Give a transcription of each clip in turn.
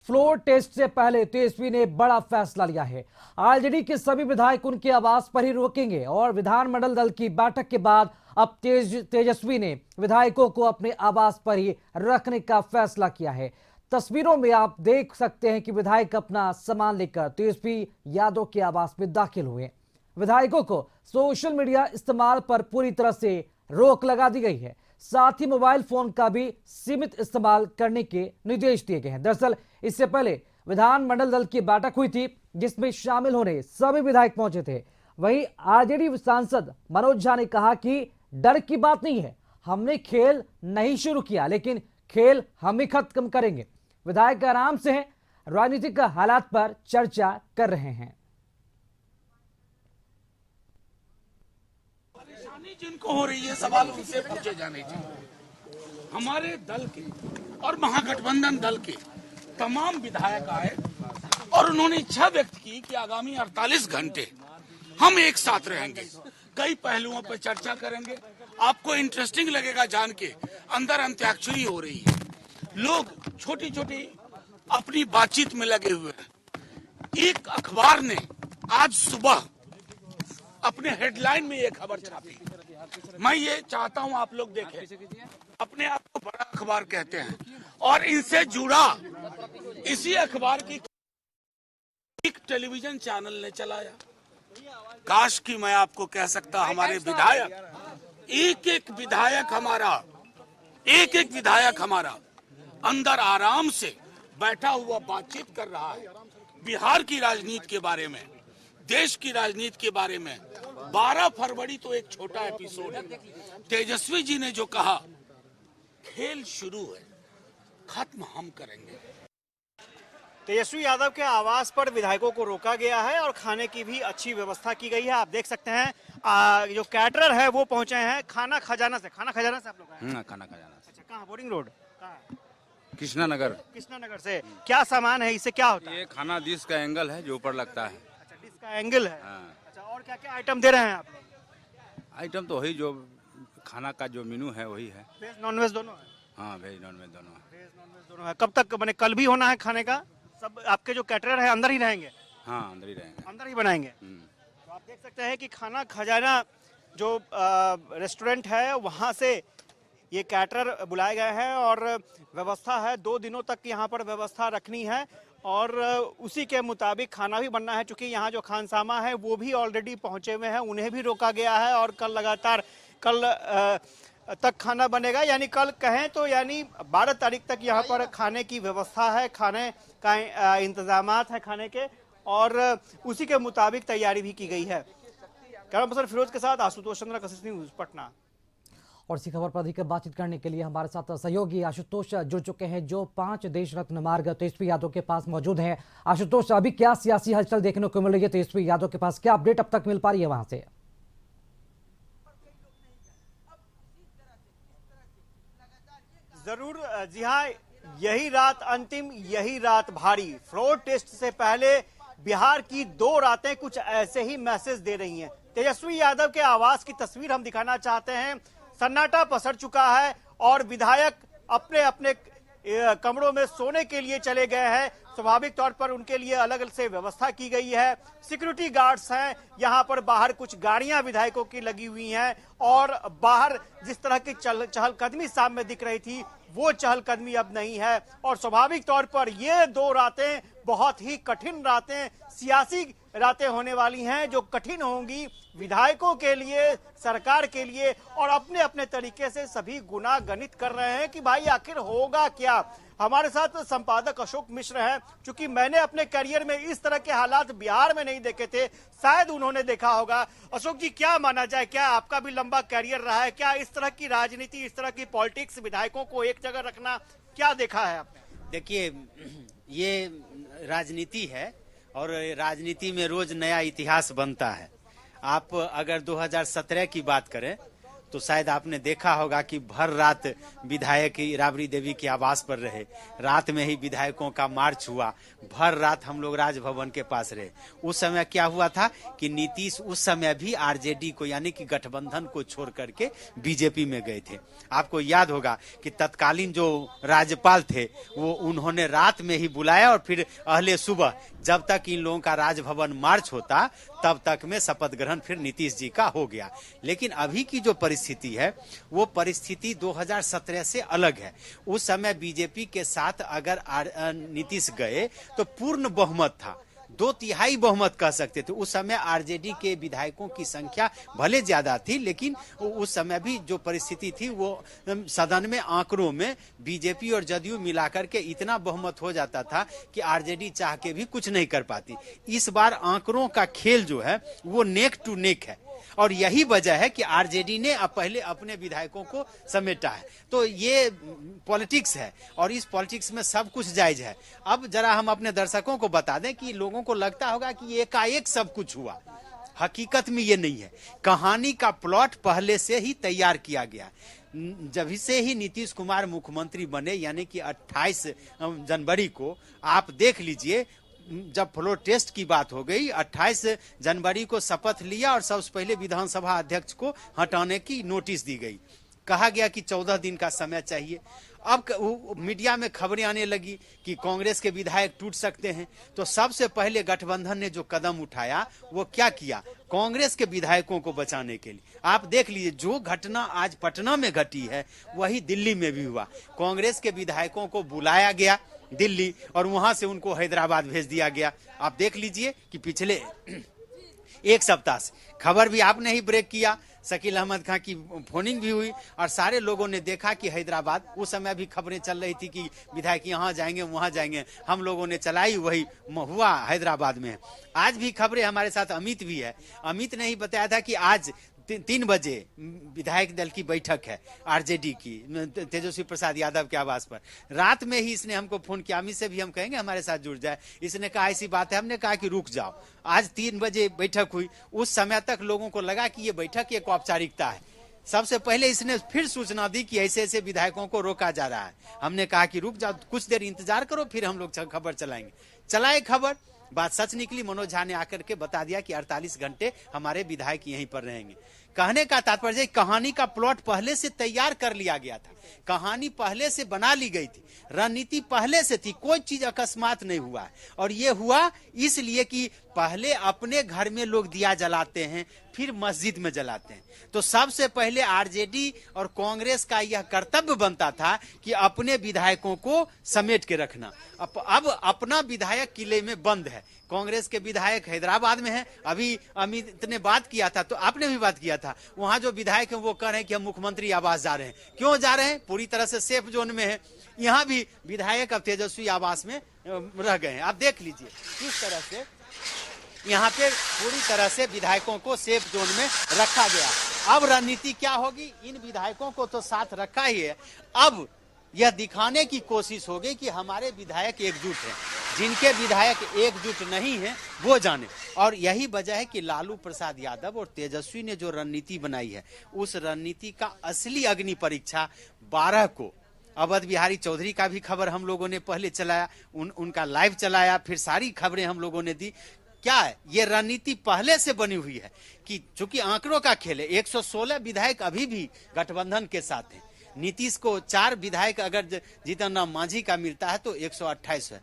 Floor test से पहले तेजस्वी ने बड़ा फैसला लिया है। आरजेडी के सभी विधायक उनके आवास पर ही रुकेंगे और विधानमंडल दल की बैठक के बाद अब तेजस्वी ने विधायकों को अपने आवास पर ही रखने का फैसला किया है। तस्वीरों में आप देख सकते हैं कि विधायक अपना सामान लेकर तेजस्वी यादव के आवास में दाखिल हुए। विधायकों को सोशल मीडिया इस्तेमाल पर पूरी तरह से रोक लगा दी गई है। साथ ही मोबाइल फोन का भी सीमित इस्तेमाल करने के निर्देश दिए गए हैं। दरअसल इससे पहले विधानमंडल दल की बैठक हुई थी जिसमें शामिल होने सभी विधायक पहुंचे थे। वहीं आरजेडी सांसद मनोज झा ने कहा कि डर की बात नहीं है, हमने खेल नहीं शुरू किया लेकिन खेल हम ही खत्म करेंगे। विधायक आराम से हैं, राजनीतिक हालात पर चर्चा कर रहे हैं। जिनको हो रही है सवाल उनसे पूछे जाने चाहिए। हमारे दल के और महागठबंधन दल के तमाम विधायक आए और उन्होंने इच्छा व्यक्त की कि आगामी 48 घंटे हम एक साथ रहेंगे, कई पहलुओं पर चर्चा करेंगे। आपको इंटरेस्टिंग लगेगा जान के, अंदर अंत्याक्षरी हो रही है, लोग छोटी छोटी अपनी बातचीत में लगे हुए हैं। एक अखबार ने आज सुबह अपने हेडलाइन में ये खबर छापी। मैं ये चाहता हूं आप लोग देखें, अपने आप को बड़ा अखबार कहते हैं और इनसे जुड़ा इसी अखबार की एक टेलीविजन चैनल ने चलाया। काश कि मैं आपको कह सकता हमारे विधायक एक एक विधायक हमारा अंदर आराम से बैठा हुआ बातचीत कर रहा है बिहार की राजनीति के बारे में, देश की राजनीति के बारे में। 12 फरवरी तो एक छोटा एपिसोड है। तेजस्वी जी ने जो कहा खेल शुरू है, खत्म हम करेंगे। तेजस्वी यादव के आवास पर विधायकों को रोका गया है और खाने की भी अच्छी व्यवस्था की गई है। आप देख सकते हैं जो कैटरर है वो पहुंचे हैं खाना खजाना से आप लोग आए? खाना खजाना से। अच्छा, कहाँ? बोरिंग रोड कहाँ? कृष्णा नगर से। क्या सामान है, इससे क्या होता है? ये खाना डिश का एंगल है जो ऊपर लगता है। अच्छा, डिश का एंगल है। हाँ। अच्छा, और क्या क्या आइटम दे रहे हैं आप लोग? आइटम तो वही जो खाना का जो मेनू है वही है। वेज नॉन वेज दोनों है? हाँ, वेज नॉन वेज दोनों है। वेज नॉन वेज दोनों है। कब तक मैंने कल भी होना है खाने का? सब आपके जो कैटरर है अंदर ही रहेंगे? हाँ, अंदर ही रहेंगे, अंदर ही बनाएंगे। तो आप देख सकते हैं कि खाना खजाना जो रेस्टोरेंट है वहाँ से ये कैटरर बुलाए गए हैं और व्यवस्था है 2 दिनों तक यहाँ पर व्यवस्था रखनी है और उसी के मुताबिक खाना भी बनना है। चूंकि यहाँ जो खानसामा है वो भी ऑलरेडी पहुँचे हुए हैं, उन्हें भी रोका गया है और कल लगातार तक खाना बनेगा। यानी कल कहें तो यानी 12 तारीख तक यहाँ पर खाने की व्यवस्था है, खाने का इंतजामात है खाने के, और उसी के मुताबिक तैयारी भी की गई है। कैमरा पर्सन फिरोज के साथ आशुतोष चंद्र, कशिश न्यूज़, पटना। और इसी खबर पर अधिक बातचीत करने के लिए हमारे साथ सहयोगी आशुतोष जुड़ चुके हैं जो 5 देश रत्न मार्ग तेजस्वी यादव के पास मौजूद हैं। आशुतोष, अभी क्या सियासी हलचल देखने को मिल रही है तेजस्वी यादव के पास, क्या अपडेट अब तक मिल पा रही है वहां से? जरूर जी हाँ, यही रात अंतिम, यही रात भारी। फ्लोर टेस्ट से पहले बिहार की 2 रातें कुछ ऐसे ही मैसेज दे रही हैं। तेजस्वी यादव के आवास की तस्वीर हम दिखाना चाहते हैं। सन्नाटा पसर चुका है और विधायक अपने अपने कमरों में सोने के लिए चले गए हैं। स्वाभाविक तौर पर उनके लिए अलग अलग से व्यवस्था की गई है। सिक्योरिटी गार्ड्स हैं यहाँ पर, बाहर कुछ गाड़ियां विधायकों की लगी हुई हैं और बाहर जिस तरह की चहलकदमी सामने दिख रही थी वो चहलकदमी अब नहीं है। और स्वाभाविक तौर पर ये 2 रातें बहुत ही कठिन रातें, सियासी रातें होने वाली हैं जो कठिन होंगी विधायकों के लिए, सरकार के लिए, और अपने अपने तरीके से सभी गुना गणित कर रहे हैं कि भाई आखिर होगा क्या। हमारे साथ संपादक अशोक मिश्र हैं। चूंकि मैंने अपने करियर में इस तरह के हालात बिहार में नहीं देखे थे, शायद उन्होंने देखा होगा। अशोक जी, क्या माना जाए, क्या आपका भी लंबा करियर रहा है, क्या इस तरह की राजनीति, इस तरह की पॉलिटिक्स, विधायकों को एक जगह रखना, क्या देखा है आपने? देखिए, ये राजनीति है और राजनीति में रोज नया इतिहास बनता है। आप अगर 2017 की बात करें तो शायद आपने देखा होगा कि भर रात विधायक राबड़ी देवी के आवास पर रहे, रात में ही विधायकों का मार्च हुआ, भर रात हम लोग राजभवन के पास रहे। उस समय क्या हुआ था कि नीतीश उस समय भी आरजेडी को यानी कि गठबंधन को छोड़ करके बीजेपी में गए थे। आपको याद होगा कि तत्कालीन जो राज्यपाल थे वो उन्होंने रात में ही बुलाया और फिर अगले सुबह जब तक इन लोगों का राजभवन मार्च होता तब तक में शपथ ग्रहण फिर नीतीश जी का हो गया। लेकिन अभी की जो परिस्थिति है वो परिस्थिति 2017 से अलग है। उस समय बीजेपी के साथ अगर नीतीश गए तो पूर्ण बहुमत था, 2/3 बहुमत कह सकते थे। उस समय आरजेडी के विधायकों की संख्या भले ज्यादा थी, लेकिन उस समय भी जो परिस्थिति थी वो सदन में आंकड़ों में बीजेपी और जदयू मिलाकर के इतना बहुमत हो जाता था कि आरजेडी चाह के भी कुछ नहीं कर पाती। इस बार आंकड़ों का खेल जो है वो नेक टू नेक है और यही वजह है कि आरजेडी ने अब पहले अपने विधायकों को समेटा है। तो ये पॉलिटिक्स है और इस पॉलिटिक्स में सब कुछ जायज है। अब जरा हम अपने दर्शकों को बता दें कि लोगों को लगता होगा कि एकाएक सब कुछ हुआ, हकीकत में ये नहीं है। कहानी का प्लॉट पहले से ही तैयार किया गया। जब से ही नीतीश कुमार मुख्यमंत्री बने यानी कि 28 जनवरी को आप देख लीजिए, जब फ्लोर टेस्ट की बात हो गई, 28 जनवरी को शपथ लिया और सबसे पहले विधानसभा अध्यक्ष को हटाने की नोटिस दी गई। कहा गया कि 14 दिन का समय चाहिए। अब मीडिया में खबरें आने लगी कि कांग्रेस के विधायक टूट सकते हैं। तो सबसे पहले गठबंधन ने जो कदम उठाया वो क्या किया, कांग्रेस के विधायकों को बचाने के लिए। आप देख लीजिए जो घटना आज पटना में घटी है वही दिल्ली में भी हुआ। कांग्रेस के विधायकों को बुलाया गया दिल्ली और वहां से उनको हैदराबाद भेज दिया गया। आप देख लीजिए कि पिछले एक सप्ताह से खबर भी आपने ही ब्रेक किया, शकील अहमद खान की फोनिंग भी हुई और सारे लोगों ने देखा कि हैदराबाद, उस समय भी खबरें चल रही थी कि विधायक यहाँ जाएंगे वहां जाएंगे, हम लोगों ने चलाई, वही हुआ हैदराबाद में। आज भी खबरें, हमारे साथ अमित भी है, अमित ने ही बताया था कि आज 3 बजे विधायक दल की बैठक है आरजेडी की तेजस्वी प्रसाद यादव के आवास पर। रात में ही इसने हमको फोन किया, अमित से भी हम कहेंगे हमारे साथ जुड़ जाए। इसने कहा ऐसी बात है, हमने कहा कि रुक जाओ। आज 3 बजे बैठक हुई। उस समय तक लोगों को लगा कि ये बैठक एक औपचारिकता है। सबसे पहले इसने फिर सूचना दी कि ऐसे ऐसे विधायकों को रोका जा रहा है। हमने कहा कि रुक जाओ, कुछ देर इंतजार करो, फिर हम लोग खबर चलाएंगे। चलाए खबर, बात सच निकली। मनोज झा ने आकर के बता दिया कि 48 घंटे हमारे विधायक यहीं पर रहेंगे। कहने का तात्पर्य कहानी का प्लॉट पहले से तैयार कर लिया गया था, कहानी पहले से बना ली गई थी, रणनीति पहले से थी, कोई चीज अकस्मात नहीं हुआ है। और ये हुआ इसलिए कि पहले अपने घर में लोग दिया जलाते हैं, फिर मस्जिद में जलाते हैं। तो सबसे पहले आरजेडी और कांग्रेस का यह कर्तव्य बनता था कि अपने विधायकों को समेट के रखना। अब अपना विधायक किले में बंद है। कांग्रेस के विधायक हैदराबाद में है। अभी अमित ने बात किया था, तो आपने भी बात किया था, वहां जो विधायक है वो कह रहे हैं कि हम मुख्यमंत्री आवास जा रहे हैं। क्यों जा रहे हैं? पूरी तरह से सेफ जोन में है। यहाँ भी विधायक अब तेजस्वी आवास में रह गए हैं। आप देख लीजिए किस तरह से यहाँ पे पूरी तरह से विधायकों को सेफ जोन में रखा गया। अब रणनीति क्या होगी? इन विधायकों को तो साथ रखा ही है, अब यह दिखाने की कोशिश होगी कि हमारे विधायक एकजुट हैं। जिनके विधायक एकजुट नहीं है वो जाने। और यही वजह है कि लालू प्रसाद यादव और तेजस्वी ने जो रणनीति बनाई है, उस रणनीति का असली अग्नि परीक्षा 12 को अवध बिहारी चौधरी का भी खबर हम लोगों ने पहले चलाया, उनका लाइव चलाया, फिर सारी खबरें हम लोगों ने दी। क्या है? ये रणनीति पहले से बनी हुई है कि चूंकि आंकड़ों का खेल है, 116 विधायक अभी भी गठबंधन के साथ हैं। नीतीश को 4 विधायक अगर जीतन राम मांझी का मिलता है तो 128 है।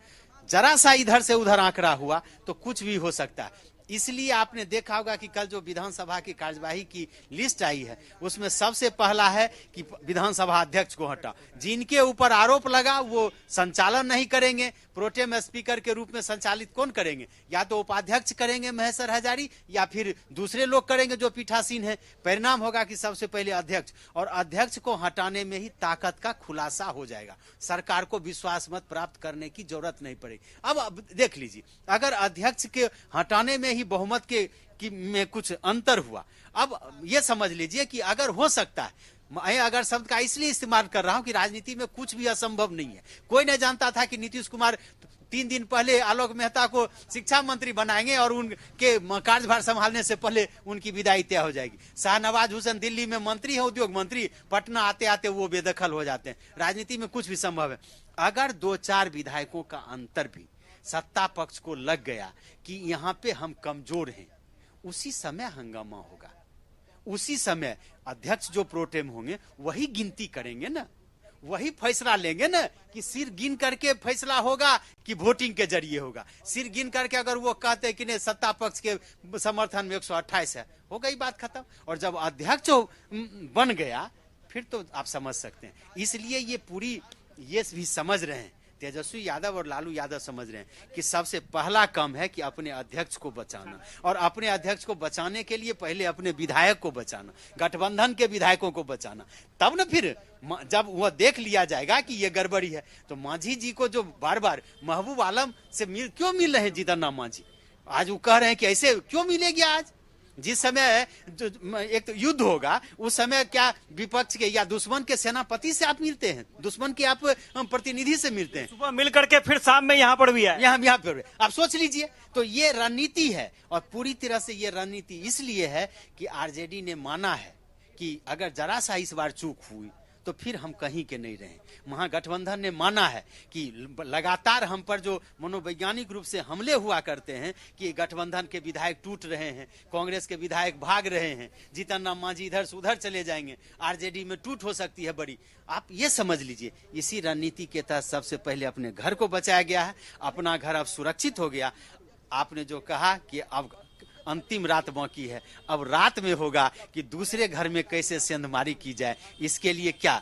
जरा सा इधर से उधर आंकड़ा हुआ तो कुछ भी हो सकता है। इसलिए आपने देखा होगा कि कल जो विधानसभा की कार्यवाही की लिस्ट आई है उसमें सबसे पहला है कि विधानसभा अध्यक्ष को हटा। जिनके ऊपर आरोप लगा वो संचालन नहीं करेंगे, प्रोटेम स्पीकर के रूप में संचालित कौन करेंगे? या तो उपाध्यक्ष करेंगे महेश्वर हजारी, या फिर दूसरे लोग करेंगे जो पीठासीन है। परिणाम होगा कि सबसे पहले अध्यक्ष, और अध्यक्ष को हटाने में ही ताकत का खुलासा हो जाएगा। सरकार को विश्वास मत प्राप्त करने की जरूरत नहीं पड़ेगी। अब देख लीजिए, अगर अध्यक्ष के हटाने में ही बहुमत में कुछ अंतर हुआ, अब ये समझ लीजिए कि अगर हो सकता है, मैं अगर शब्द का इसलिए इस्तेमाल कर रहा हूं कि राजनीति में कुछ भी असंभव नहीं है। कोई नहीं जानता था कि नीतीश कुमार 3 दिन पहले आलोक मेहता को शिक्षा मंत्री बनाएंगे और उनके कार्यभार संभालने से पहले उनकी विदाई तय हो जाएगी। शाहनवाज हुसैन दिल्ली में मंत्री है, उद्योग मंत्री, पटना आते आते वो बेदखल हो जाते हैं। राजनीति में कुछ भी संभव है। अगर 2-4 विधायकों का अंतर भी सत्ता पक्ष को लग गया कि यहाँ पे हम कमजोर हैं, उसी समय हंगामा होगा। उसी समय अध्यक्ष जो प्रोटेम होंगे वही गिनती करेंगे ना, वही फैसला लेंगे ना कि सिर गिन करके फैसला होगा कि वोटिंग के जरिए होगा। सिर गिन करके अगर वो कहते हैं कि नहीं सत्ता पक्ष के समर्थन में 128 है, हो गई बात खत्म। और जब अध्यक्ष बन गया फिर तो आप समझ सकते हैं। इसलिए ये पूरी ये भी समझ रहे हैं, तेजस्वी यादव और लालू यादव समझ रहे हैं कि सबसे पहला काम है कि अपने अध्यक्ष को बचाना, और अपने अध्यक्ष को बचाने के लिए पहले अपने विधायक को बचाना, गठबंधन के विधायकों को बचाना। तब न फिर जब वह देख लिया जाएगा कि ये गड़बड़ी है, तो मांझी जी को जो बार बार महबूब आलम से क्यों मिल रहे हैं जीतन राम मांझी, आज वो कह रहे हैं कि ऐसे क्यों मिलेगी। आज जिस समय जो एक तो युद्ध होगा उस समय क्या विपक्ष के या दुश्मन के सेनापति से आप मिलते हैं, दुश्मन के आप प्रतिनिधि से मिलते हैं। सुबह मिल करके फिर शाम में यहाँ पर भी है, यहाँ पर आप सोच लीजिए। तो ये रणनीति है, और पूरी तरह से ये रणनीति इसलिए है कि आरजेडी ने माना है कि अगर जरा सा इस बार चूक हुई तो फिर हम कहीं के नहीं रहे। महागठबंधन ने माना है कि लगातार हम पर जो मनोवैज्ञानिक रूप से हमले हुआ करते हैं कि गठबंधन के विधायक टूट रहे हैं, कांग्रेस के विधायक भाग रहे हैं, जीतन राम मांझी इधर से उधर चले जाएंगे, आरजेडी में टूट हो सकती है बड़ी। आप ये समझ लीजिए, इसी रणनीति के तहत सबसे पहले अपने घर को बचाया गया है। अपना घर अब सुरक्षित हो गया। आपने जो कहा कि अब अंतिम रात बाकी है, अब रात में होगा कि दूसरे घर में कैसे सेंधमारी की जाए। इसके लिए क्या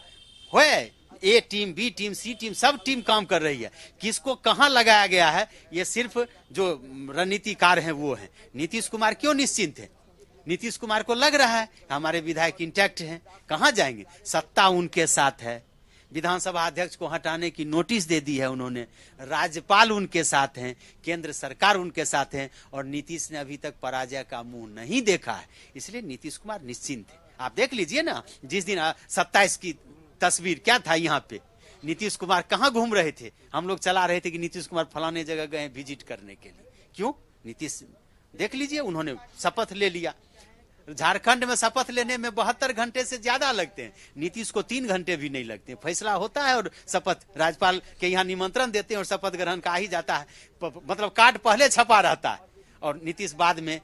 होए, ए टीम, बी टीम, सी टीम, सब टीम काम कर रही है। किसको कहां लगाया गया है ये सिर्फ जो रणनीतिकार हैं वो हैं। नीतीश कुमार क्यों निश्चिंत है? नीतीश कुमार को लग रहा है हमारे विधायक इंटैक्ट हैं, कहां जाएंगे, सत्ता उनके साथ है। विधानसभा अध्यक्ष को हटाने की नोटिस दे दी है उन्होंने, राज्यपाल उनके साथ हैं, केंद्र सरकार उनके साथ है, और नीतीश ने अभी तक पराजय का मुंह नहीं देखा है। इसलिए नीतीश कुमार निश्चिंत है। आप देख लीजिए ना, जिस दिन 27 की तस्वीर क्या था, यहाँ पे नीतीश कुमार कहाँ घूम रहे थे, हम लोग चला रहे थे कि नीतीश कुमार फलाने जगह गए विजिट करने के लिए। क्यों? नीतीश देख लीजिए, उन्होंने शपथ ले लिया। झारखंड में शपथ लेने में 72 घंटे से ज्यादा लगते हैं, नीतीश को 3 घंटे भी नहीं लगते। फैसला होता है और शपथ राज्यपाल के यहाँ निमंत्रण देते हैं और शपथ ग्रहण का ही जाता है। मतलब कार्ड पहले छपा रहता है और नीतीश बाद में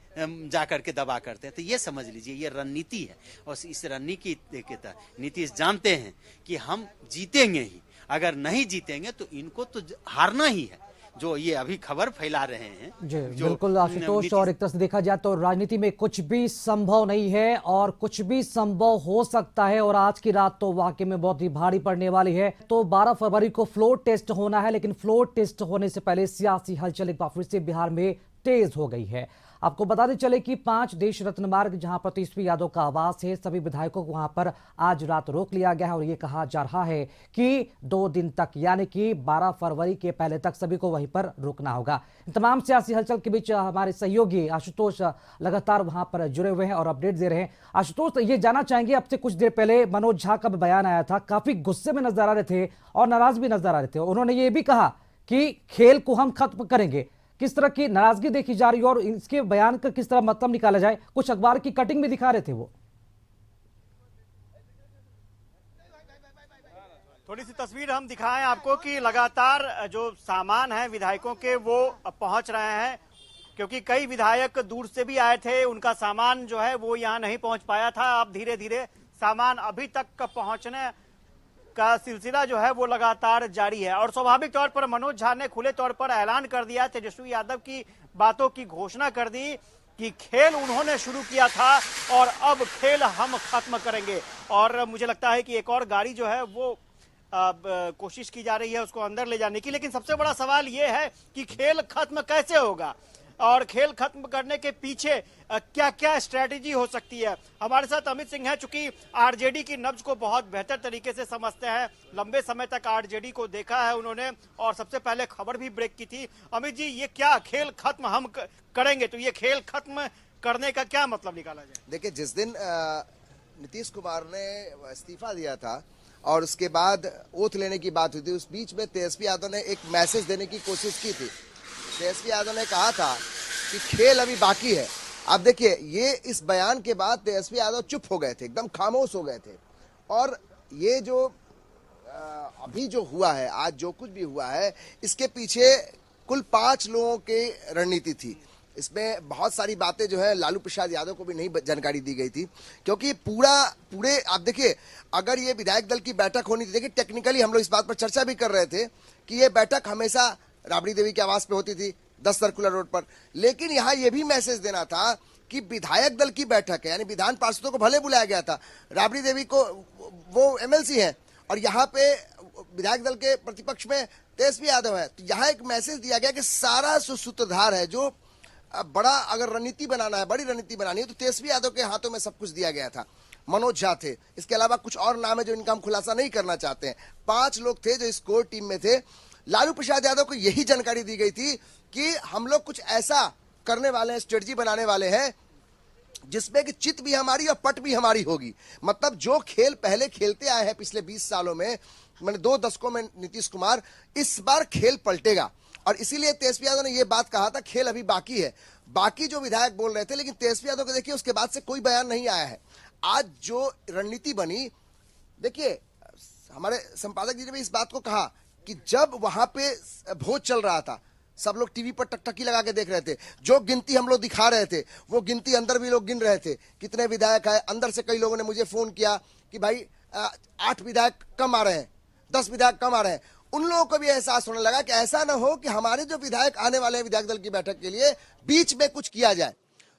जाकर के दबा करते हैं। तो ये समझ लीजिए ये रणनीति है, और इस रणनीति के तहत नीतीश जानते हैं कि हम जीतेंगे ही, अगर नहीं जीतेंगे तो इनको तो हारना ही है। जो ये अभी खबर फैला रहे हैं जी बिल्कुल आशुतोष, और एक तरह से देखा जाए तो राजनीति में कुछ भी संभव नहीं है और कुछ भी संभव हो सकता है, और आज की रात तो वाकई में बहुत ही भारी पड़ने वाली है। तो 12 फरवरी को फ्लोर टेस्ट होना है, लेकिन फ्लोर टेस्ट होने से पहले सियासी हलचल एक बार फिर से बिहार में तेज हो गई है। आपको बताते चले कि 5 देश रत्न मार्ग जहां पर तेजस्वी यादव का आवास है, सभी विधायकों को वहां पर आज रात रोक लिया गया है, और ये कहा जा रहा है कि 2 दिन तक यानी कि 12 फरवरी के पहले तक सभी को वहीं पर रुकना होगा। तमाम सियासी हलचल के बीच हमारे सहयोगी आशुतोष लगातार वहां पर जुड़े हुए हैं और अपडेट दे रहे हैं। आशुतोष, ये जानना चाहेंगे, अब से कुछ देर पहले मनोज झा का बयान आया था, काफी गुस्से में नजर आ रहे थे और नाराज भी नजर आ रहे थे। उन्होंने ये भी कहा कि खेल को हम खत्म करेंगे। किस तरह की नाराजगी देखी जा रही है और इसके बयान का किस तरह मतलब निकाला जाए, कुछ अखबार की कटिंग भी दिखा रहे थे वो। थोड़ी सी तस्वीर हम दिखाएं आपको कि लगातार जो सामान है विधायकों के वो पहुंच रहे हैं, क्योंकि कई विधायक दूर से भी आए थे, उनका सामान जो है वो यहां नहीं पहुंच पाया था। अब धीरे धीरे सामान अभी तक पहुंचने का सिलसिला जो है वो लगातार जारी है, और स्वाभाविक तौर पर मनोज झा ने खुले तौर पर ऐलान कर दिया, तेजस्वी यादव की बातों की घोषणा कर दी कि खेल उन्होंने शुरू किया था और अब खेल हम खत्म करेंगे। और मुझे लगता है कि एक और गाड़ी जो है वो कोशिश की जा रही है उसको अंदर ले जाने की, लेकिन सबसे बड़ा सवाल ये है कि खेल खत्म कैसे होगा और खेल खत्म करने के पीछे क्या क्या स्ट्रेटेजी हो सकती है। हमारे साथ अमित सिंह है, चूंकि आरजेडी की नब्ज को बहुत बेहतर तरीके से समझते हैं, लंबे समय तक आरजेडी को देखा है उन्होंने और सबसे पहले खबर भी ब्रेक की थी। अमित जी, ये क्या खेल खत्म हम करेंगे, तो ये खेल खत्म करने का क्या मतलब निकाला जाए? देखिए, जिस दिन नीतीश कुमार ने इस्तीफा दिया था और उसके बाद ओथ लेने की बात हुई थी। उस बीच में तेजस्वी यादव ने एक मैसेज देने की कोशिश की थी। तेजस्वी यादव ने कहा था कि खेल अभी बाकी है। अब देखिए, ये इस बयान के बाद तेजस्वी यादव चुप हो गए थे, एकदम खामोश हो गए थे। और ये जो अभी जो हुआ है, आज जो कुछ भी हुआ है, इसके पीछे कुल 5 लोगों की रणनीति थी। इसमें बहुत सारी बातें जो है लालू प्रसाद यादव को भी नहीं जानकारी दी गई थी, क्योंकि पूरे आप देखिए, अगर ये विधायक दल की बैठक होनी थी, देखिए टेक्निकली हम लोग इस बात पर चर्चा भी कर रहे थे कि ये बैठक हमेशा राबड़ी देवी के आवास पे होती थी, 10 सर्कुलर रोड पर। लेकिन यहाँ ये भी मैसेज देना था कि विधायक दल की बैठक है, यानी विधान पार्षदों को भले बुलाया गया था, राबड़ी देवी को वो एमएलसी है और यहाँ पे विधायक दल के प्रतिपक्ष में तेजस्वी यादव है। तो यहाँ एक मैसेज दिया गया कि सारा सूत्रधार है, जो बड़ा अगर रणनीति बनाना है, बड़ी रणनीति बनानी है, तो तेजस्वी यादव के हाथों में सब कुछ दिया गया था। मनोज झा थे, इसके अलावा कुछ और नाम है जो इनका हम खुलासा नहीं करना चाहते हैं। 5 लोग थे जो इस कोर टीम में थे। लालू प्रसाद यादव को यही जानकारी दी गई थी कि हम लोग कुछ ऐसा करने वाले हैं, स्ट्रेटजी बनाने वाले हैं जिसमें कि चित भी हमारी और पट भी हमारी होगी। मतलब जो खेल पहले खेलते आए हैं पिछले 20 सालों में, मैंने 2 दशकों में नीतीश कुमार, इस बार खेल पलटेगा। और इसीलिए तेजस्वी यादव ने यह बात कहा था, खेल अभी बाकी है। बाकी जो विधायक बोल रहे थे, लेकिन तेजस्वी यादव को देखिए उसके बाद से कोई बयान नहीं आया है। आज जो रणनीति बनी, देखिए हमारे संपादक जी ने भी इस बात को कहा कि जब वहां पे भोज चल रहा था, सब लोग टीवी पर टकटकी लगा के देख रहे थे, जो गिनती हम लोग दिखा रहे थे वो गिनती अंदर भी लोग गिन रहे थे कितने विधायक है। अंदर से कई लोगों ने मुझे फोन किया कि भाई 8 विधायक कम आ रहे हैं, 10 विधायक कम आ रहे हैं। उन लोगों को भी एहसास होने लगा कि ऐसा ना हो कि हमारे जो विधायक आने वाले हैं विधायक दल की बैठक के लिए, बीच में कुछ किया जाए।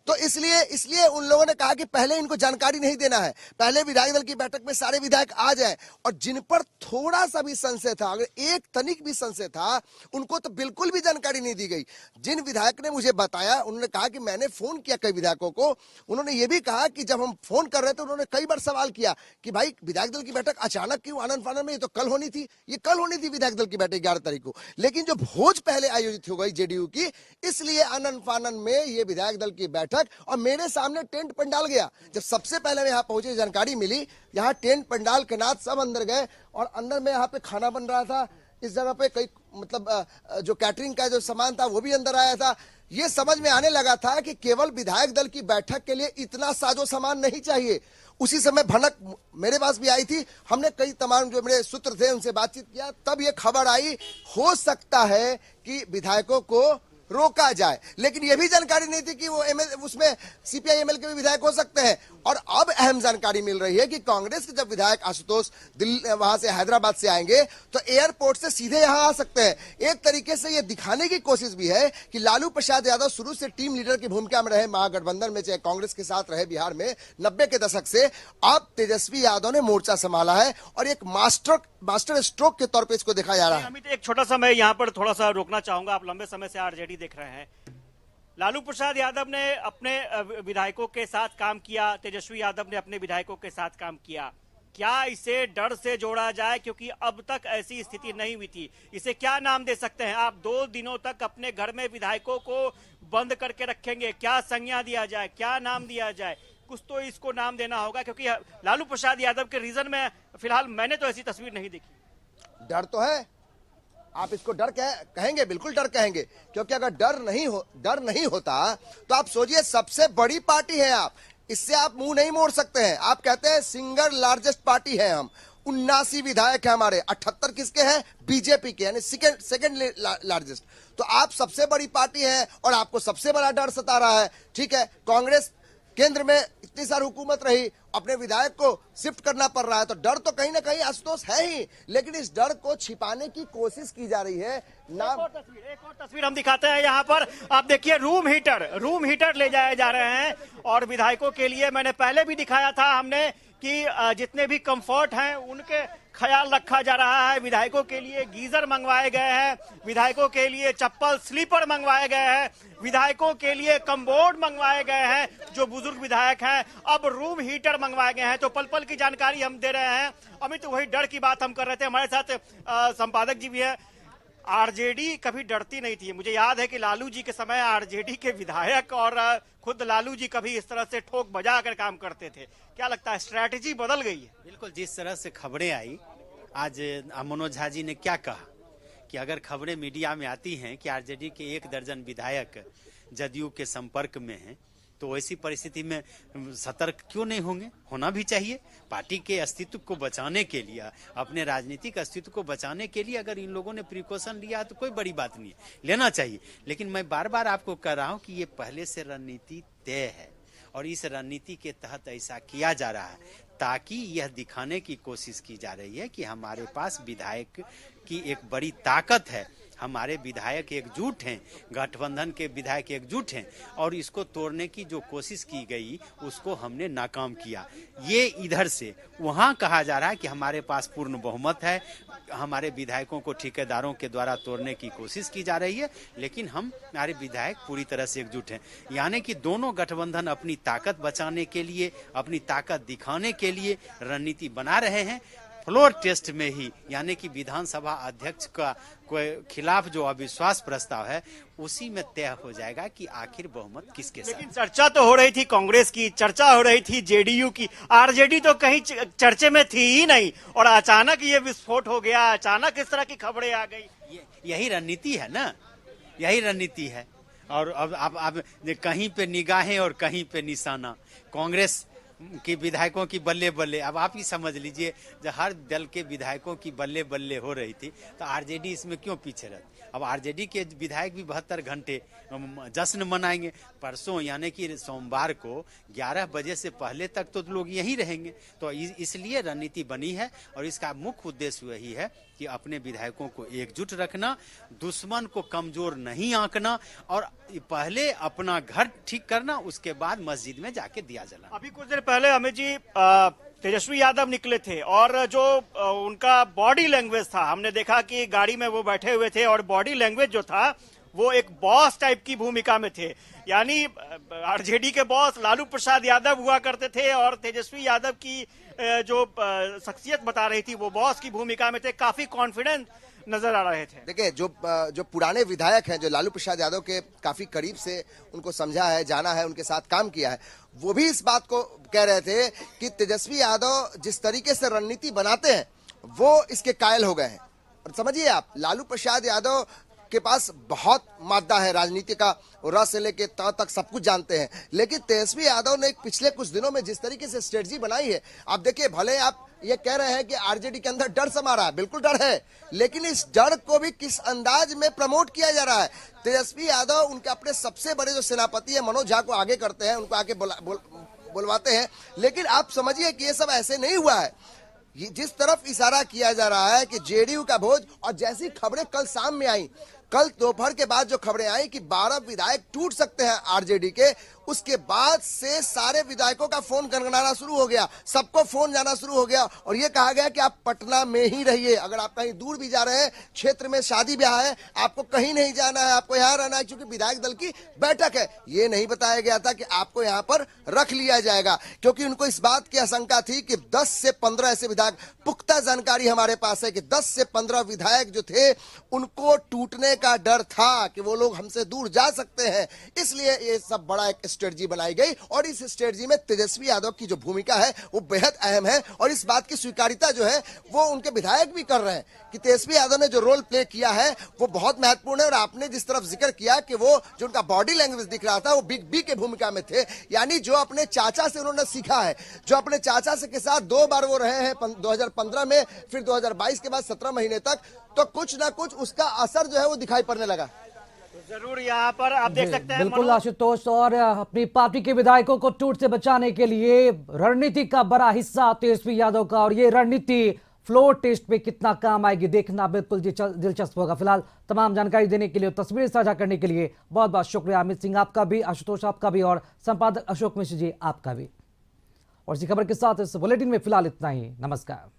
तो इसलिए उन लोगों ने कहा कि पहले इनको जानकारी नहीं देना है, पहले विधायक दल की बैठक में सारे विधायक आ जाएं, और जिन पर थोड़ा सा भी संशय था, अगर एक तनिक भी संशय था, उनको तो बिल्कुल भी जानकारी नहीं दी गई। जिन विधायक ने मुझे बताया, उन्होंने कहा कि मैंने फोन किया कई विधायकों को। उन्होंने ये भी कहा कि जब हम फोन कर रहे थे, उन्होंने कई बार सवाल किया कि भाई विधायक दल की बैठक अचानक क्यों, आनंद फानंद में, ये तो कल होनी थी, ये कल होनी थी विधायक दल की बैठक 11 तारीख को। लेकिन जो भोज पहले आयोजित हो गई जेडीयू की, इसलिए आनंद फानंद में ये विधायक दल की बैठक, और मेरे सामने टेंट पंडाल गया। जब सबसे पहले मैं यहाँ पहुंचे, जानकारी मिली, यहाँ टेंट पंडाल के नाथ सब अंदर गए, और अंदर में यहाँ पे खाना बन रहा था। इस जगह पे कई मतलब जो कैटरिंग का जो सामान था वो भी अंदर आया था। ये समझ में आने लगा था कि केवल विधायक दल की बैठक के लिए इतना साजो सामान नहीं चाहिए। उसी समय भनक मेरे पास भी आई थी, हमने कई तमाम जो मेरे सूत्र थे उनसे बातचीत किया, तब ये खबर आई हो सकता है कि विधायकों को रोका जाए। लेकिन यह भी जानकारी नहीं थी कि वो उसमें सीपीआई एमएल के भी विधायक हो सकते हैं। और अब अहम जानकारी मिल रही है कि कांग्रेस के जब विधायक आशुतोष दिल्ली वहां से हैदराबाद से आएंगे तो एयरपोर्ट से सीधे यहां आ सकते हैं। एक तरीके से यह दिखाने की कोशिश भी है कि लालू प्रसाद यादव शुरू से टीम लीडर की भूमिका में रहे, महागठबंधन में चाहे कांग्रेस के साथ रहे बिहार में 90 के दशक से। अब तेजस्वी यादव ने मोर्चा संभाला है और एक मास्टर स्ट्रोक के तौर पर इसको देखा जा रहा है। अमित, एक छोटा सा मैं यहाँ पर थोड़ा सा रोकना चाहूंगा। आप लंबे समय से आरजेडी देख रहे हैं। लालू प्रसाद यादव ने अपने विधायकों के साथ काम किया, तेजस्वी यादव ने अपने विधायकों के साथ काम किया। क्या इसे डर से जोड़ा जाए, क्योंकि अब तक ऐसी स्थिति नहीं हुई थी? इसे क्या नाम दे सकते हैं? आप 2 दिनों तक अपने घर में विधायकों को बंद करके रखेंगे, क्या संज्ञा दिया जाए, क्या नाम दिया जाए? कुछ तो इसको नाम देना होगा, क्योंकि लालू प्रसाद यादव के रीजन में फिलहाल मैंने तो ऐसी तस्वीर नहीं देखी। डर तो है, आप इसको डर कहेंगे, बिल्कुल डर कहेंगे, क्योंकि अगर डर नहीं होता तो आप सोचिए, सबसे बड़ी पार्टी है आप, इससे आप मुंह नहीं मोड़ सकते हैं। आप कहते हैं सिंगल लार्जेस्ट पार्टी है हम, 79 विधायक है हमारे, 78 किसके हैं? बीजेपी के, यानी सेकंड लार्जेस्ट। तो आप सबसे बड़ी पार्टी है और आपको सबसे बड़ा डर सता रहा है। ठीक है, कांग्रेस केंद्र में इतनी सारी हुकूमत रही, अपने विधायक को शिफ्ट करना पड़ रहा है, तो डर तो कहीं ना कहीं आशुतोष है ही, लेकिन इस डर को छिपाने की कोशिश की जा रही है। एक और तस्वीर हम दिखाते हैं यहाँ पर। आप देखिए, रूम हीटर ले जाए जा रहे हैं, और विधायकों के लिए मैंने पहले भी दिखाया था हमने कि जितने भी कंफर्ट हैं उनके ख्याल रखा जा रहा है। विधायकों के लिए गीजर मंगवाए गए हैं, विधायकों के लिए चप्पल स्लीपर मंगवाए गए हैं, विधायकों के लिए कम्बोर्ड मंगवाए गए हैं, जो बुजुर्ग विधायक हैं। अब रूम हीटर मंगवाए गए हैं। तो पल पल की जानकारी हम दे रहे हैं। अमित, वही डर की बात हम कर रहे थे। हमारे साथ संपादक जी भी है। आरजेडी कभी डरती नहीं थी। मुझे याद है कि लालू जी के समय आरजेडी के विधायक और खुद लालू जी कभी इस तरह से ठोक बजा कर काम करते थे। क्या लगता है, स्ट्रैटेजी बदल गई है? बिल्कुल, जिस तरह से खबरें आई आज मनोज झा जी ने क्या कहा कि अगर खबरें मीडिया में आती हैं कि आरजेडी के 1 दर्जन विधायक जदयू के संपर्क में हैं, तो ऐसी परिस्थिति में सतर्क क्यों नहीं होंगे? होना भी चाहिए। पार्टी के अस्तित्व को बचाने के लिए, अपने राजनीतिक अस्तित्व को बचाने के लिए अगर इन लोगों ने प्रिकॉशन लिया तो कोई बड़ी बात नहीं है, लेना चाहिए। लेकिन मैं बार बार आपको कह रहा हूं कि ये पहले से रणनीति तय है और इस रणनीति के तहत ऐसा किया जा रहा है ताकि यह दिखाने की कोशिश की जा रही है कि हमारे पास विधायक की एक बड़ी ताकत है, हमारे विधायक एकजुट हैं, गठबंधन के विधायक एकजुट हैं और इसको तोड़ने की जो कोशिश की गई उसको हमने नाकाम किया। ये इधर से वहां कहा जा रहा है कि हमारे पास पूर्ण बहुमत है, हमारे विधायकों को ठेकेदारों के द्वारा तोड़ने की कोशिश की जा रही है, लेकिन हमारे विधायक पूरी तरह से एकजुट हैं। यानी कि दोनों गठबंधन अपनी ताकत बचाने के लिए, अपनी ताकत दिखाने के लिए रणनीति बना रहे हैं। फ्लोर टेस्ट में ही यानी कि विधानसभा अध्यक्ष का कोई खिलाफ जो अविश्वास प्रस्ताव है उसी में तय हो जाएगा कि आखिर बहुमत किसके साथ। लेकिन चर्चा तो हो रही थी कांग्रेस की, चर्चा हो रही थी जेडीयू की, आरजेडी तो कहीं चर्चे में थी ही नहीं और अचानक ये विस्फोट हो गया, अचानक इस तरह की खबरें आ गई। यही रणनीति है ना, यही रणनीति है। और अब कहीं पे निगाहें और कहीं पे निशाना कांग्रेस की विधायकों की बल्ले बल्ले। अब आप ही समझ लीजिए, जब हर दल के विधायकों की बल्ले बल्ले हो रही थी तो आरजेडी इसमें क्यों पीछे रहती? अब आरजेडी के विधायक भी 72 घंटे जश्न मनाएंगे। परसों यानी कि सोमवार को 11 बजे से पहले तक तो लोग यहीं रहेंगे। तो इसलिए रणनीति बनी है और इसका मुख्य उद्देश्य वही है कि अपने विधायकों को एकजुट रखना, दुश्मन को कमजोर नहीं आंकना और पहले अपना घर ठीक करना, उसके बाद मस्जिद में जाके दिया जलाना। अभी कुछ देर पहले अमित जी तेजस्वी यादव निकले थे और जो उनका बॉडी लैंग्वेज था, हमने देखा कि गाड़ी में वो बैठे हुए थे और बॉडी लैंग्वेज जो था वो एक बॉस टाइप की भूमिका में थे। यानी आरजेडी के बॉस लालू प्रसाद यादव हुआ करते थे और तेजस्वी यादव की जो शख्सियत बता रही थी वो बॉस की भूमिका में थे, काफी कॉन्फिडेंट नजर आ रहे थे। देखिए, जो पुराने विधायक हैं, जो लालू प्रसाद यादव के काफी करीब से उनको समझा है, जाना है, उनके साथ काम किया है, वो भी इस बात को कह रहे थे कि तेजस्वी यादव जिस तरीके से रणनीति बनाते हैं वो इसके कायल हो गए हैं। और समझिए आप, लालू प्रसाद यादव के पास बहुत मादा है राजनीति का, रस से लेके तक सब कुछ जानते हैं। लेकिन तेजस्वी यादव ने पिछले कुछ दिनों में जिस तरीके से स्ट्रेटजी बनाई है, आप देखिए, भले आप ये कह रहे हैं कि आरजेडी के अंदर डर समा रहा है, बिल्कुल डर है, लेकिन इस डर को भी किस अंदाज में प्रमोट किया जा रहा है। तेजस्वी यादव उनके अपने सबसे बड़े जो सेनापति है मनोज झा को आगे करते हैं, उनको आगे बुलवाते हैं। लेकिन आप समझिए कि ये सब ऐसे नहीं हुआ है। जिस तरफ इशारा किया जा रहा है कि जेडीयू का भोज, और जैसी खबरें कल शाम में आई, कल दोपहर के बाद जो खबरें आई कि 12 विधायक टूट सकते हैं आरजेडी के, उसके बाद से सारे विधायकों का फोन गनगनाना शुरू हो गया, सबको फोन जाना शुरू हो गया और ये कहा गया कि आप पटना में ही रहिए। अगर आप कहीं दूर भी जा रहे हैं, क्षेत्र में शादी ब्याह है, आपको कहीं नहीं जाना है, आपको यहाँ रहना है, क्योंकि विधायक दल की बैठक है। ये नहीं बताया गया था कि आपको यहाँ पर रख लिया जाएगा, क्योंकि उनको इस बात की आशंका थी कि 10 से 15 ऐसे विधायक, पुख्ता जानकारी हमारे पास है कि 10 से 15 विधायक जो थे उनको टूटने का डर था कि वो लोग हमसे दूर जा सकते हैं। इसलिए ये सब बड़ा एक स्ट्रेटजी बनाई गई और इस स्ट्रेटजी में तेजस्वी यादव की जो भूमिका है वो बेहद अहम है और इस बात की स्वीकारिता जो है वो उनके विधायक भी कर रहे हैं कि तेजस्वी यादव ने जो रोल प्ले किया है वो बहुत महत्वपूर्ण है। और आपने जिस तरफ जिक्र किया कि वो जो उनका बॉडी लैंग्वेज दिख रहा था वो बिग बी के भूमिका में थे, यानी जो अपने चाचा से उन्होंने सीखा है, जो अपने चाचा से के साथ 2 बार वो रहे हैं, 2015 में, फिर 2022 के बाद 17 महीने तक, तो कुछ ना कुछ उसका असर जो है वो दिखाई पड़ने लगा। जरूर यहाँ पर आप देख सकते हैं बिल्कुल आशुतोष, और अपनी पार्टी के विधायकों को टूट से बचाने के लिए रणनीति का बड़ा हिस्सा तेजस्वी यादव का, और ये रणनीति फ्लोर टेस्ट पे कितना काम आएगी देखना बिल्कुल दिलचस्प होगा। फिलहाल तमाम जानकारी देने के लिए और तस्वीरें साझा करने के लिए बहुत बहुत शुक्रिया अमित सिंह आपका भी, आशुतोष आपका भी, और संपादक अशोक मिश्र जी आपका भी। और इसी खबर के साथ इस बुलेटिन में फिलहाल इतना ही। नमस्कार।